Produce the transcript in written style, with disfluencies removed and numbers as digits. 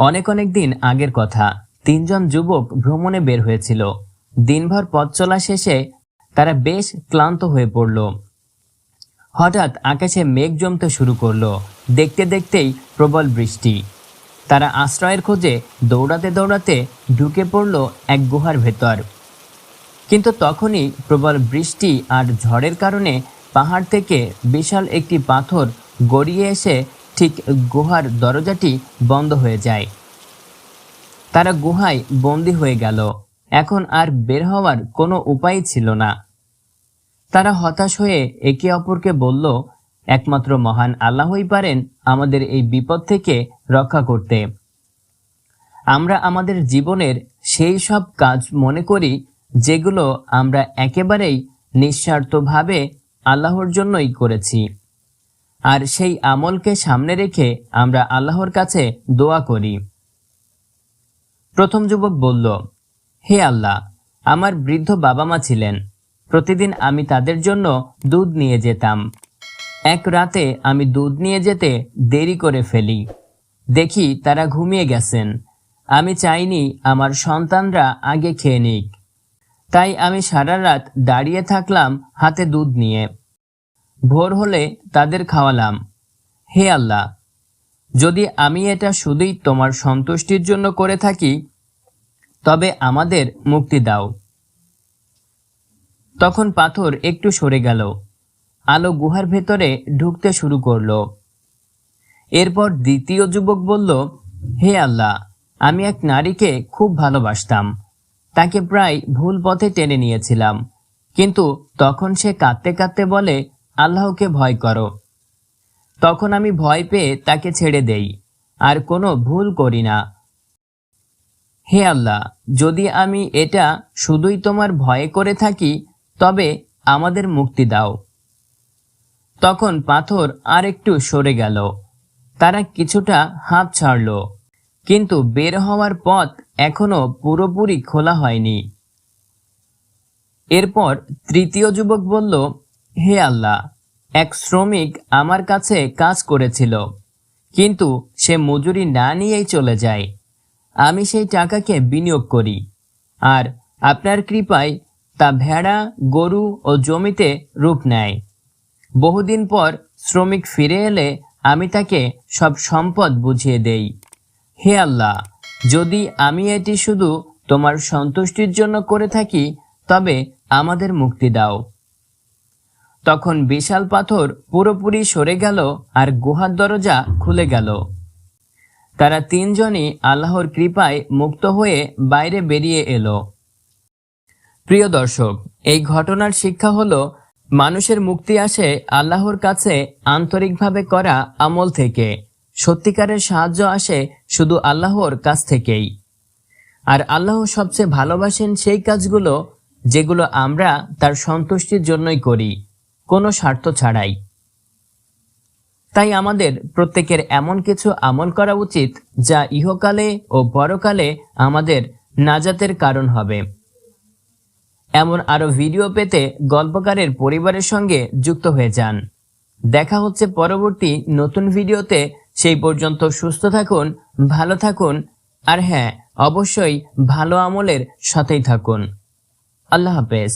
অনেক অনেক দিন আগের কথা। তিনজন যুবক ভ্রমণে বের হয়েছিল। দিনভর পথ চলা শেষে তারা বেশ ক্লান্ত হয়ে পড়ল। হঠাৎ আকাশে মেঘ জমতে শুরু করলো। দেখতে দেখতেই প্রবল বৃষ্টি। তারা আশ্রয়ের খোঁজে দৌড়াতে দৌড়াতে ঢুকে পড়ল এক গুহার ভেতর। কিন্তু তখনই প্রবল বৃষ্টি আর ঝড়ের কারণে পাহাড় থেকে বিশাল একটি পাথর গড়িয়ে এসে ঠিক গুহার দরজাটি বন্ধ হয়ে যায়। তারা গুহায় বন্দী হয়ে গেল। এখন আর বের হওয়ার কোনো উপায় ছিল না। তারা হতাশ হয়ে একে অপরকে বলল, একমাত্র মহান আল্লাহই পারেন আমাদের এই বিপদ থেকে রক্ষা করতে। আমরা আমাদের জীবনের সেই সব কাজ মনে করি যেগুলো আমরা একেবারেই নিঃস্বার্থভাবে আল্লাহর জন্যই করেছি, আর সেই আমলকে সামনে রেখে আমরা আল্লাহর কাছে দোয়া করি। প্রথম যুবক বলল, হে আল্লাহ, আমার বৃদ্ধ বাবা মা ছিলেন। প্রতিদিন আমি তাদের জন্য দুধ নিয়ে যেতাম। এক রাতে আমি দুধ নিয়ে যেতে দেরি করে ফেলি। দেখি তারা ঘুমিয়ে গেছেন। আমি চাইনি আমার সন্তানরা আগে খেয়ে নিক, তাই আমি সারা রাত দাঁড়িয়ে থাকলাম হাতে দুধ নিয়ে। ভোর হলে তাদের খাওয়ালাম। হে আল্লাহ, যদি আমি এটা শুধুই তোমার সন্তুষ্টির জন্য করে থাকি তবে আমাদের মুক্তি দাও। তখন পাথর একটু সরে গেল। আলো গুহার ভেতরে ঢুকতে শুরু করলো। এরপর দ্বিতীয় যুবক বলল, হে আল্লাহ, আমি এক নারীকে খুব ভালোবাসতাম। তাকে প্রায় ভুল পথে টেনে নিয়েছিলাম, কিন্তু তখন সে কাঁদতে কাঁদতে বলে, আল্লাহকে ভয় করো। তখন আমি ভয় পেয়ে তাকে ছেড়ে দেই, আর কোনো ভুল করি না। হে আল্লাহ, যদি আমি এটা শুধুই তোমার ভয়ে করে থাকি তবে আমাদের মুক্তি দাও। তখন পাথর আর একটু সরে গেল। তারা কিছুটা হাঁপ ছাড়ল, কিন্তু বের হওয়ার পথ এখনো পুরোপুরি খোলা হয়নি। এরপর তৃতীয় যুবক বলল, হে আল্লাহ, এক শ্রমিক আমার কাছে কাজ করেছিল, কিন্তু সে মজুরি না নিয়েই চলে যায়। আমি সেই টাকাকে বিনিয়োগ করি, আর আপনার কৃপায় তা ভেড়া, গরু ও জমিতে রূপ নেয়। বহুদিন পর শ্রমিক ফিরে এলে আমি তাকে সব সম্পদ বুঝিয়ে দেই। হে আল্লাহ, যদি আমি এটি শুধু তোমার সন্তুষ্টির জন্য করে থাকি তবে আমাদের মুক্তি দাও। তখন বিশাল পাথর পুরোপুরি সরে গেল আর গুহার দরজা খুলে গেল। তারা তিনজনই আল্লাহর কৃপায় মুক্ত হয়ে বাইরে বেরিয়ে এলো। প্রিয় দর্শক, এই ঘটনার শিক্ষা হলো, মানুষের মুক্তি আসে আল্লাহর কাছে আন্তরিকভাবে করা আমল থেকে। সত্যিকারের সাহায্য আসে শুধু আল্লাহর কাছ থেকেই। আর আল্লাহ সবচেয়ে ভালোবাসেন সেই কাজগুলো যেগুলো আমরা তার সন্তুষ্টির জন্যই করি, কোনো স্বার্থ ছাড়াই। তাই আমাদের প্রত্যেকের এমন কিছু আমল করা উচিত যা ইহকালে ও পরকালে আমাদের নাজাতের কারণ হবে। এমন আরো ভিডিও পেতে গল্পকারের পরিবারের সঙ্গে যুক্ত হয়ে যান। দেখা হচ্ছে পরবর্তী নতুন ভিডিওতে। সেই পর্যন্ত সুস্থ থাকুন, ভালো থাকুন, আর হ্যাঁ, অবশ্যই ভালো আমলের সাথেই থাকুন। আল্লাহ হাফেজ।